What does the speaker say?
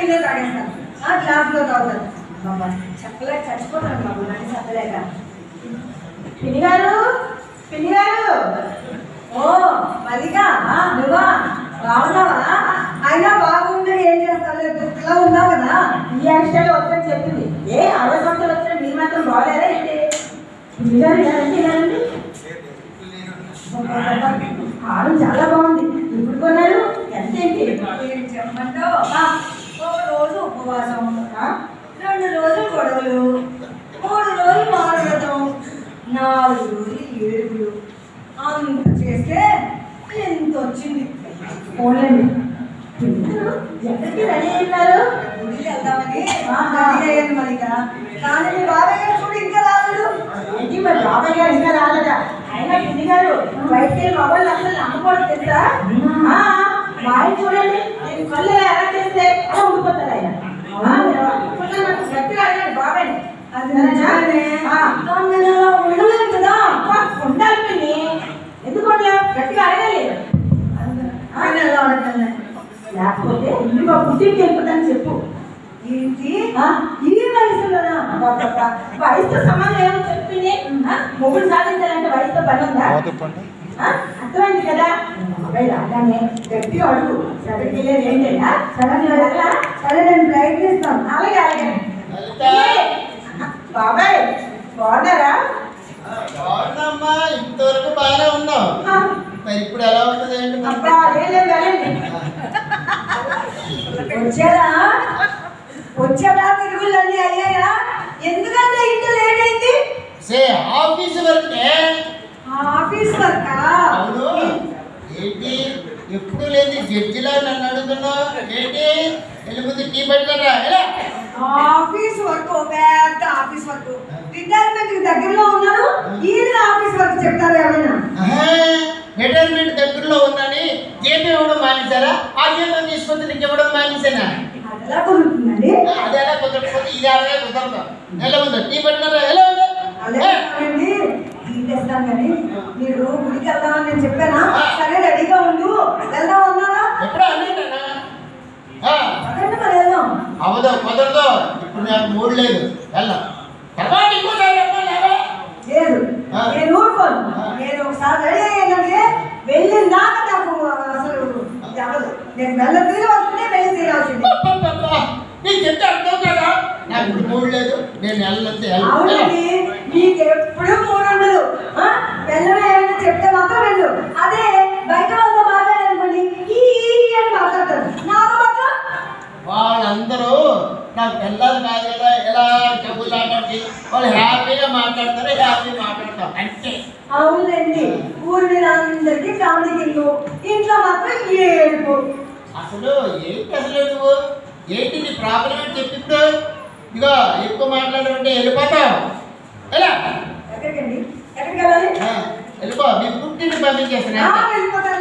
గిన్నె తాగేస్తాను, గ్లాసులో తాగుతాను. బాబా చెప్పలేక చచ్చిపోతాను బాబు, నన్ను చెప్పలేక. పిన్ని గారు, పిన్ని గారు, ఓ మల్లిగా నువ్వా బాగున్నావా? అయినా బాగుంటే ఏం చేస్తావు, దుఃఖంలో ఉన్నావు కదా. ఈ యాక్సిడెంట్ వద్దని చెప్పింది. ఏ 60 సంవత్సరాలు వచ్చినా మీరు మాత్రం బాగాలేరా ఏంటి? పిన్ని గారు ఇలాంటి కారు చాలా బాగుంది. ఇప్పుడు కొన్నారు ఎంతేంటి? చెప్పమంటావు? ఒక రోజు ఉపవాసం, 2 రోజులు గొడవలు, 3 రోజులు మాట్లాడటం, 4 రోజులు ఏడుపులు, అంత చేస్తే ఎంత వచ్చింది. పోలేండి. ఎక్కడికి రెడీ అయినారు? గుడికి వెళ్దామని రెడీ అయ్యాను మరిగా. కానీ మీ బాబాయ్ గారు చూడు ఇంకా రాలేదు. ఏంటి మరి బాబాయ్ గారు ఇంకా రాలేదా? అయినా పిన్ని గారు బయటికి మొబైల్ అసలు నమ్మకూడదు తెలుసా? బాయ్ చూడండి, నేను కళ్ళు ఎలా చేస్తే అలా ఉండిపోతారు ఆయన. గట్టిగా అడిగాడు బాబాయ్. ఉండలేదు కదా, ఉండాలి పిన్ని. ఎందుకు ఉండలేవు? గట్టిగా అడగాలి. ఎలా అడగాలి? లేకపోతే ఇందులో పుట్టింటి వెళ్ళిపోతాను చెప్పు. ఏంటి ఈ వయసులోనా? వయసుతో సంబంధం ఏమో చెప్పింది. మొగుడు సాధించాలంటే వయసుతో పని ఉందా? అర్థమైంది కదా. రాగానే గట్టిగా అడుగు. సగడికి వెళ్ళేది ఏంటంటే సరే నేను ప్రయత్నిస్తాను. అలాగే అలాగే. బాబాయ్ బాగున్నారా? బాగున్నామ్మా, ఇంతవరకు బాగానే ఉన్నావు. ఇప్పుడు ఎలా ఉంటుంది ఏంటి? వచ్చారా తిరుగుళ్ళన్నీ అయ్యాయా? ఎందుకంటే ఇంత లేట్ అయింది? Office work. Office work? అవును. ఏంటి ఎప్పుడు లేదు జడ్జిలా నన్ను అడుగుతున్నావు ఏంటి? వెళ్ళి ముందు టీ పెట్టరా. ఆఫీస్ వర్క్, పెద్ద ఆఫీస్ వర్క్. రిటైర్మెంట్ దగ్గరలో ఉన్నాను, ఈయన ఆఫీస్ వర్క్ చెప్తారు ఏమైనా? రిటైర్మెంట్ దగ్గరలో ఉన్నాని జీతం ఇవ్వడం మానేశారా? ఆ జీతం తీసుకొచ్చి నీకు ఇవ్వడం మానేసానా? అదెలా కుదురుతుందండి? అది ఎలా కుదరకపోతే ఇది అలాగే కుదరదు. ఎలా ఉందో టీ పెట్టినారా? ఎలా ఉందో అలాగేనండి, తీసేస్తాను. కానీ మీరు గుడికి వెళ్దామని నేను చెప్పానా? సరే రెడీగా ఉండు, వెళ్దాం అన్నారా? ఎప్పుడో అన్నానా? మరి వెళ్దాం. అవదో కుదరదు, ఇప్పుడు నాకు మూడు లేదు. వెళ్ళాం తర్వాత ఇంకోసారి లేదు, నేను ఊరుకోను. నేను ఒకసారి రెడీ అయ్యానంటే వెళ్ళిన దాకా నాకు అసలు నేను వెళ్ళ తీరవలసిందే, వెళ్ళి తీరాల్సిందే. నీకు చెప్తే అర్థం కదా. నాకు ఇప్పుడు మూడు లేదు, నేను వెళ్ళొద్దు. అవునండి, మీకు ఎప్పుడు మూడు ఉండదు. వెళ్ళడం ఏమైనా చెప్తే మాత్రం వెళ్ళు. అదే బయట వాళ్ళతో మాట్లాడాలనుకోండి ఈ అని మాట్లాడతారు. నాతో మాత్రం వాళ్ళందరూ నాకు పిల్లలు కాదు కదా, ఎలా చెబులు మాట్లాడి వాళ్ళు హ్యాపీగా మాట్లాడతారు, హ్యాపీగా మాట్లాడతారు అంతే. అవునండి, ఊరి మీద అందరికీ కామెడీ కింగు, ఇంట్లో మాత్రం ఏడుపు. అసలు ఏంటి అసలు నువ్వు ఏంటి నీ ప్రాబ్లం అని చెప్పి ఇప్పుడు ఇదిగో ఎక్కువ మాట్లాడమంటే వెళ్ళిపోతావు. ఎలా ఎక్కడికండి? ఎక్కడికి వెళ్ళాలి? వెళ్ళిపో, మీ పుట్టింటికి పంపించేస్తున్నా. వెళ్ళిపోతాను.